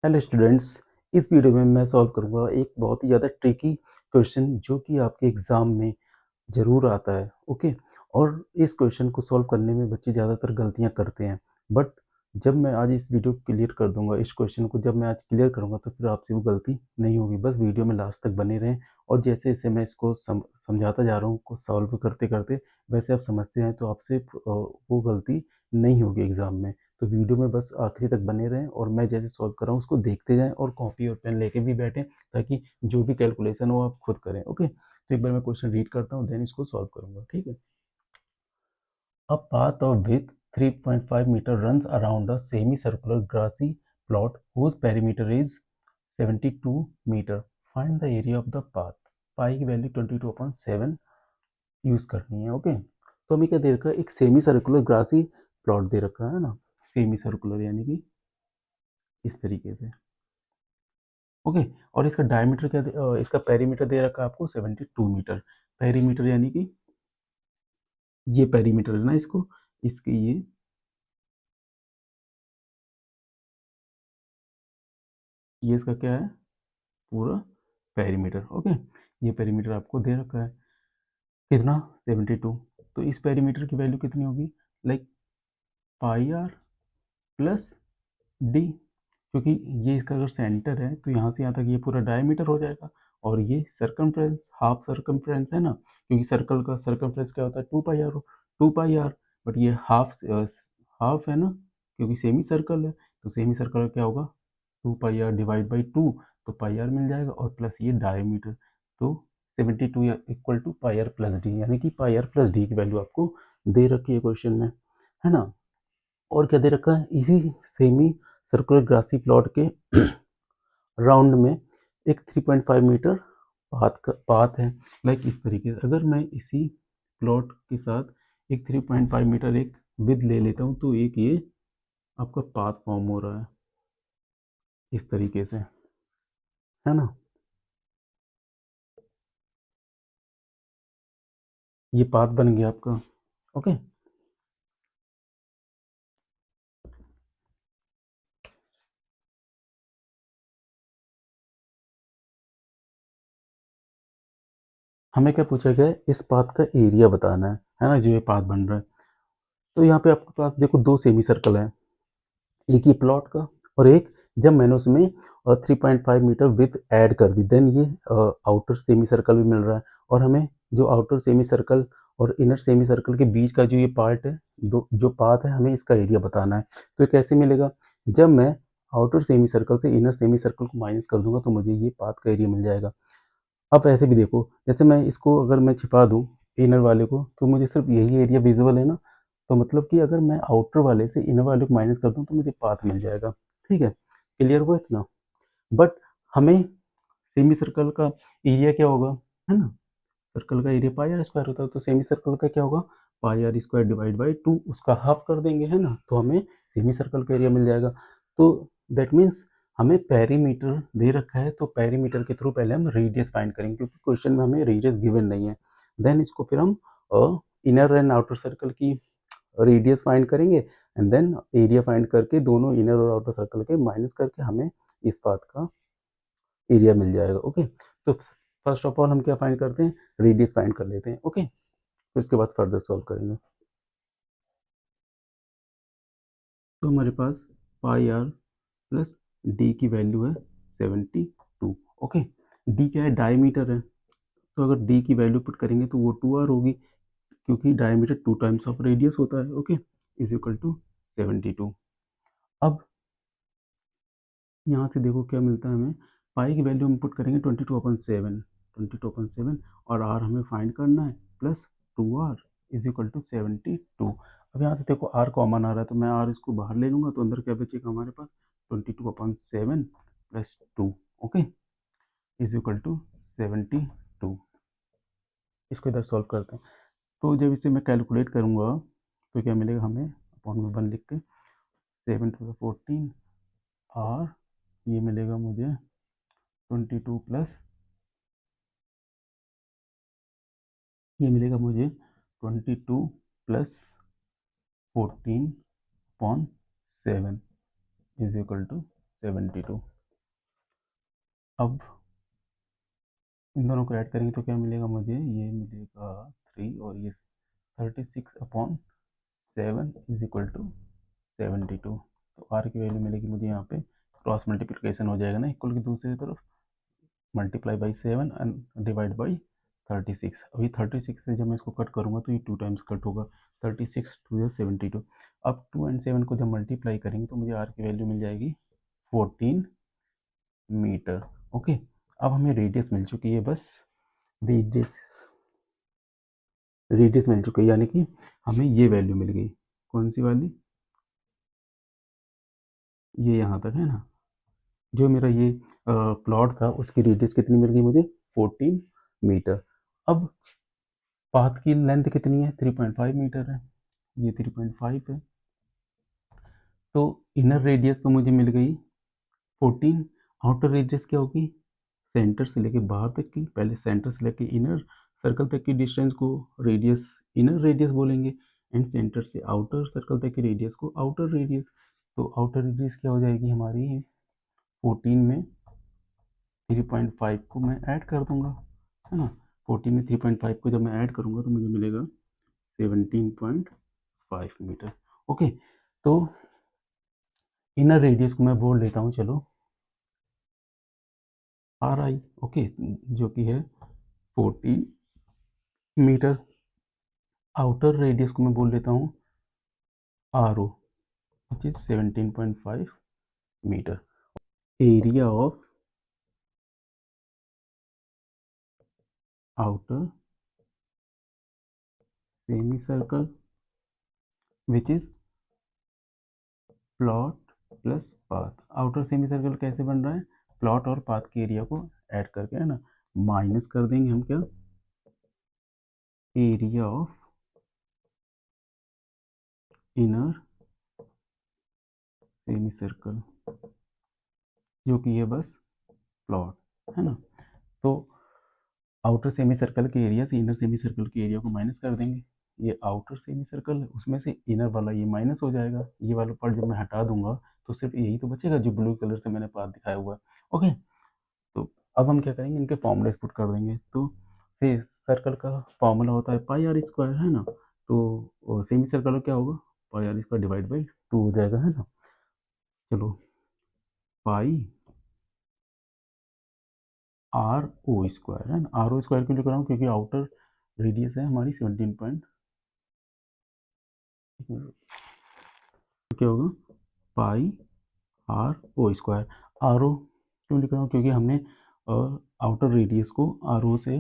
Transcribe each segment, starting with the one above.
Hello students. इस video में मैं सॉल्व करूंगा एक बहुत ही ज़्यादा ट्रिकी क्वेश्चन जो कि आपके एग्ज़ाम में ज़रूर आता है। ओके। और इस क्वेश्चन को सॉल्व करने में बच्चे ज़्यादातर गलतियां करते हैं, बट जब मैं आज इस वीडियो को क्लियर कर दूंगा, इस क्वेश्चन को जब मैं आज क्लियर करूंगा तो फिर आपसे वो गलती नहीं होगी। बस वीडियो में लास्ट तक बने रहें और जैसे जैसे मैं इसको समझाता जा रहा हूँ को सॉल्व करते करते वैसे आप समझते हैं तो आपसे वो गलती नहीं होगी एग्ज़ाम में। तो वीडियो में बस आखिरी तक बने रहें और मैं जैसे सॉल्व कर रहा हूँ उसको देखते जाएं और कॉपी और पेन लेके भी बैठें ताकि जो भी कैलकुलेशन हो आप खुद करें। ओके, तो एक बार मैं क्वेश्चन रीड करता हूँ देन इसको सॉल्व करूंगा। ठीक है। A path of with 3.5 metre runs around a semicircular grassy plot whose perimeter is 72 metre. Find the area of the path. Pi की वैल्यू 22/7 यूज करनी है। ओके, तो हमें क्या दे रखा है, एक सेमी सर्कुलर ग्रासी प्लॉट दे रखा है ना। सेमी सर्कुलर यानी कि इस तरीके से। ओके, और इसका डायमीटर क्या इसका पेरीमीटर दे रखा है आपको 72 मीटर। पेरीमीटर यानी कि ये पेरीमीटर है ना, इसको इसके ये इसका क्या है, पूरा पेरीमीटर। ओके, ये पेरीमीटर आपको दे रखा है कितना, 72। तो इस पेरीमीटर की वैल्यू कितनी होगी, like pi r plus d, क्योंकि ये इसका अगर सेंटर है तो यहाँ से यहाँ तक ये पूरा डायमीटर हो जाएगा और ये सर्कमफ्रेंस हाफ सर्कमफ्रेंस है ना, क्योंकि सर्कल का सर्कमफ्रेंस क्या होता है, 2 पाई आर। 2 पाई आर, बट ये हाफ है ना, क्योंकि सेमी सर्कल है। तो सेमी सर्कल क्या होगा, 2 पाई आर डिवाइड बाई 2, तो पाई आर मिल जाएगा और प्लस ये डायमीटर। तो 72 equal to pi r plus d, यानी कि पाई आर प्लस डी की वैल्यू आपको दे रखी है क्वेश्चन में, है ना। और क्या दे रखा है, इसी सेमी सर्कुलर ग्रासी प्लॉट के राउंड में एक 3.5 मीटर पाथ है। लाइक इस तरीके से अगर मैं इसी प्लॉट के साथ एक 3.5 मीटर एक विद ले लेता हूँ तो एक ये आपका पाथ फॉर्म हो रहा है इस तरीके से, है ना। ये पाथ बन गया आपका। ओके, हमें क्या पूछा गया है, इस पाथ का एरिया बताना है ना, जो ये पाथ बन रहा है। तो यहाँ पे आपके पास देखो दो सेमी सर्कल है, एक ही प्लॉट का और एक, जब मैंने उसमें 3.5 मीटर विथ ऐड कर दी देन ये आउटर सेमी सर्कल भी मिल रहा है। और हमें जो आउटर सेमी सर्कल और इनर सेमी सर्कल के बीच का जो ये पार्ट है, दो जो पाथ है, हमें इसका एरिया बताना है। तो ये कैसे मिलेगा, जब मैं आउटर सेमी सर्कल से इनर सेमी सर्कल को माइनस कर दूंगा तो मुझे ये पाथ का एरिया मिल जाएगा। अब ऐसे भी देखो, जैसे मैं इसको अगर मैं छिपा दूँ इनर वाले को तो मुझे सिर्फ यही एरिया विजिबल है ना। तो मतलब कि अगर मैं आउटर वाले से इनर वाले को माइनस कर दूँ तो मुझे पाथ मिल जाएगा। ठीक है, क्लियर हुआ इतना। बट हमें सेमी सर्कल का एरिया क्या होगा, है ना। सर्कल का एरिया पाई आर स्क्वायर होता है, तो सेमी सर्कल का क्या होगा, pi are square divide by 2, उसका हाफ कर देंगे, है ना, तो हमें सेमी सर्कल का एरिया मिल जाएगा। तो दैट मीन्स हमें पेरीमीटर दे रखा है, तो पेरीमीटर के थ्रू पहले हम रेडियस फाइंड करेंगे क्योंकि क्वेश्चन में हमें रेडियस गिवन नहीं है। देन इसको फिर हम इनर एंड आउटर सर्कल की रेडियस फाइंड करेंगे एंड देन एरिया फाइंड करके दोनों इनर और आउटर सर्कल के माइनस करके हमें इस पाथ का एरिया मिल जाएगा। ओके, तो फर्स्ट ऑफ ऑल हम क्या फाइंड करते हैं, रेडियस फाइंड कर लेते हैं। ओके, फिर उसके बाद फर्दर सॉल्व करेंगे। तो हमारे पास पाई आर प्लस डी की वैल्यू है 72। ओके, डी क्या है, डायमीटर है, तो अगर डी की वैल्यू पुट करेंगे तो वो 2 आर होगी, क्योंकि डायमीटर 2 टाइम्स ऑफ रेडियस होता है। Okay, is equal to 72। अब यहाँ से देखो क्या मिलता है हमें, पाई की वैल्यू हम पुट करेंगे 22/7, 22/7, और आर हमें फाइंड करना है plus 2 r is equal to 72। अब यहाँ से देखो आर कॉमन आ रहा है तो मैं आर इसको बाहर ले लूँगा तो अंदर क्या बचेगा हमारे पास, 22/7 plus 2। Okay, is equal to 72। इसको इधर सॉल्व करते हैं, तो जब इसे मैं कैलकुलेट करूँगा तो क्या मिलेगा हमें, अपॉन में 1 लिख के 7 to the 14 आर, ये मिलेगा मुझे 22 प्लस, ये मिलेगा मुझे 22 प्लस 14/7 इज इक्वल टू 72। अब इन दोनों को ऐड करेंगे तो क्या मिलेगा मुझे, ये मिलेगा 3 और ये 36/7 इज इक्वल टू 72। तो आर की वैल्यू मिलेगी मुझे यहाँ पे, क्रॉस मल्टीप्लिकेशन हो जाएगा ना इक्वल की दूसरी तरफ, multiply by 7 and divide by 36। अभी 36 से जब मैं इसको कट करूँगा तो ये 2 टाइम्स कट होगा, 36 2 72। अब 2 एंड 7 को जब मल्टीप्लाई करेंगे तो मुझे आर की वैल्यू मिल जाएगी 14 मीटर। ओके, अब हमें रेडियस मिल चुकी है, बस रेडियस रेडियस मिल चुकी है, यानी कि हमें ये वैल्यू मिल गई, कौन सी वाली, ये यहाँ तक है ना, जो मेरा ये प्लॉट था उसकी रेडियस कितनी मिल गई मुझे, 14 मीटर। अब पाथ की लेंथ कितनी है, 3.5 मीटर है, ये 3.5 है। तो इनर रेडियस तो मुझे मिल गई 14, आउटर रेडियस क्या होगी, सेंटर से लेके बाहर तक की, पहले सेंटर से लेके इनर सर्कल तक की डिस्टेंस को रेडियस, इनर रेडियस बोलेंगे, एंड सेंटर से आउटर सर्कल तक की रेडियस को आउटर रेडियस। तो आउटर रेडियस क्या हो जाएगी हमारी, 14 में 3.5 को मैं ऐड कर दूंगा, है ना, 14 में 3.5 को जब मैं ऐड करूंगा तो मुझे मिलेगा 17.5 मीटर। ओके, तो इनर रेडियस को मैं बोल लेता हूँ, चलो आर आई, ओके, जो कि है 14 मीटर। आउटर रेडियस को मैं बोल लेता हूँ r o, which is 17.5 metre. Area of outer semi circle which is plot plus path. Outer semi circle कैसे बन रहा है, प्लॉट और पाथ के एरिया को ऐड करके, है ना, माइनस कर देंगे हम क्या, area of inner semi circle, जो कि है बस प्लॉट, है ना। तो आउटर सेमी सर्कल के एरिया से इनर सेमी सर्कल के एरिया को माइनस कर देंगे, ये आउटर सेमी सर्कल है उसमें से इनर वाला ये माइनस हो जाएगा, ये वाला पार्ट जब मैं हटा दूंगा तो सिर्फ यही तो बचेगा जो ब्लू कलर से मैंने पार्ट दिखाया हुआ है। ओके, तो अब हम क्या करेंगे, इनके फॉर्मूले पुट कर देंगे। तो से सर्कल का फॉर्मूला होता है पाई आर स्क्वायर, है ना, तो सेमी सर्कल का क्या होगा, pi are square divide by 2 हो जाएगा, है ना। चलो, पाई आर ओ स्क्वायर, है ना, आर ओ स्क्वायर क्यों लिख रहा हूँ, क्योंकि आउटर रेडियस है हमारी 17 पॉइंट, तो क्या होगा, पाई आर ओ स्क्वायर। आर ओ क्यों लिख रहा हूँ, क्योंकि हमने आउटर रेडियस को आर ओ से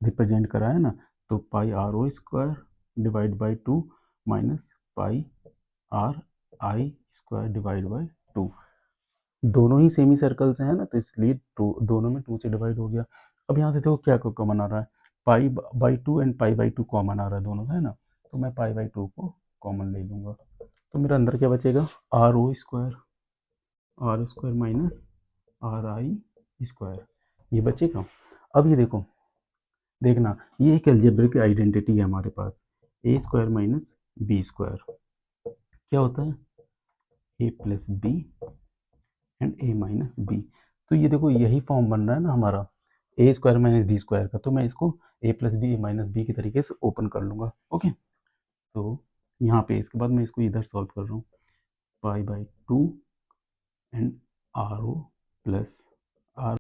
रिप्रेजेंट करा है ना, तो pi R O square divide by 2 minus pi R I square divide by 2। दोनों ही सेमी सर्कल्स हैं ना, तो इसलिए टू, दोनों में 2 से डिवाइड हो गया। अब यहाँ से देखो क्या कॉमन आ रहा है, pi by 2 and pi by 2 common आ रहा है दोनों से, है ना, तो मैं पाई बाई 2 को कॉमन ले लूँगा, तो मेरा अंदर क्या बचेगा, r O square, r square minus are I square, ये बचेगा। अब ये देखो, देखना, ये एक अलजेब्रिक आइडेंटिटी है हमारे पास, A square minus B square क्या होता है, A plus B and A minus B. तो ये देखो यही फॉर्म बन रहा है ना हमारा, ए स्क्वायर माइनस बी स्क्वायर का, तो मैं इसको ए प्लस बी ए माइनस बी के तरीके से ओपन कर लूँगा। ओके, तो यहाँ पे इसके बाद मैं इसको इधर सॉल्व कर रहा हूँ, pi by 2 and are O plus R,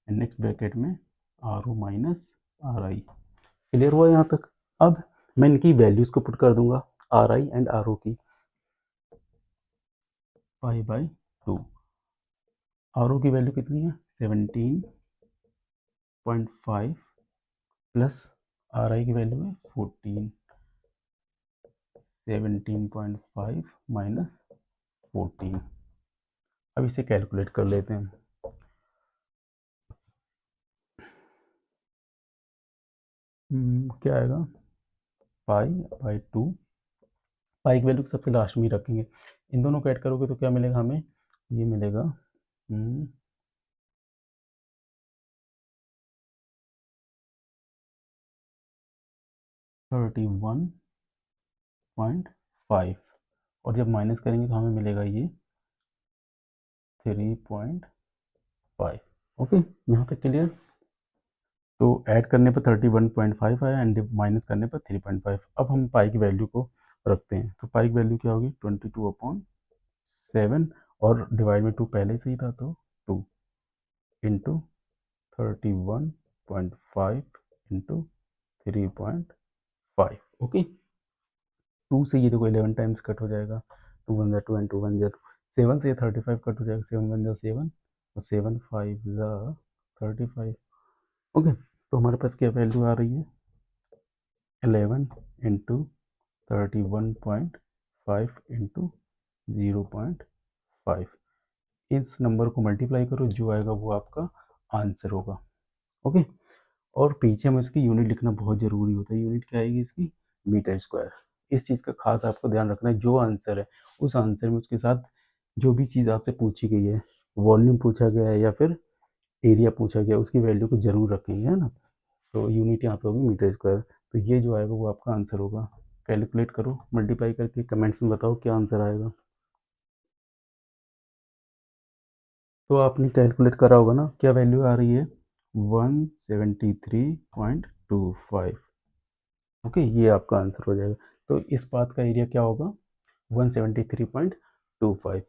and next bracket में R O minus are I. Clear हुआ यहाँ तक। अब मैं इनकी वैल्यूज़ को पुट कर दूंगा, r i and are o की, पाई बाई 2, आर ओ की वैल्यू कितनी है 17.5 प्लस आर आई की वैल्यू है 14, 17.5 माइनस 14। अब इसे कैलकुलेट कर लेते हैं। क्या आएगा, पाई बाई 2, पाई की वैल्यू सबसे लास्ट में ही रखेंगे, इन दोनों को ऐड करोगे तो क्या मिलेगा हमें, ये मिलेगा 31.5, और जब माइनस करेंगे तो हमें मिलेगा ये 3.5। ओके, यहाँ पे क्लियर। तो ऐड करने पर 31.5 आया एंड माइनस करने पर 3.5। अब हम पाई की वैल्यू को रखते हैं, तो पाई की वैल्यू क्या होगी 22/7 और डिवाइड में 2 पहले से ही था तो 2 इंटू 31.5 इंटू 3.5। ओके, 2 से ये देखो 11 टाइम्स कट हो जाएगा, 2 1 जा 2 एंड 2 1 जा 7 से 35 कट हो जाएगा, 7 1 जा 7 और 7 5 जा 35। ओके, तो हमारे पास क्या वैल्यू आ रही है 11 इंटू 31.5 इंटू 0.5। इस नंबर को मल्टीप्लाई करो, जो आएगा वो आपका आंसर होगा। ओके, और पीछे में इसकी यूनिट लिखना बहुत ज़रूरी होता है। यूनिट क्या आएगी इसकी मीटर स्क्वायर। इस चीज़ का खास आपको ध्यान रखना है, जो आंसर है उस आंसर में उसके साथ जो भी चीज़ आपसे पूछी गई है, वॉल्यूम पूछा गया है या फिर एरिया पूछा गया, उसकी वैल्यू को ज़रूर रखेंगे, है ना। तो यूनिट यहाँ पे होगी मीटर स्क्वायर। तो ये जो आएगा वो आपका आंसर होगा। कैलकुलेट करो मल्टीप्लाई करके, कमेंट्स में बताओ क्या आंसर आएगा। तो आपने कैलकुलेट करा होगा ना, क्या वैल्यू आ रही है 173.25। ओके, ये आपका आंसर हो जाएगा। तो इस बात का एरिया क्या होगा 173.25।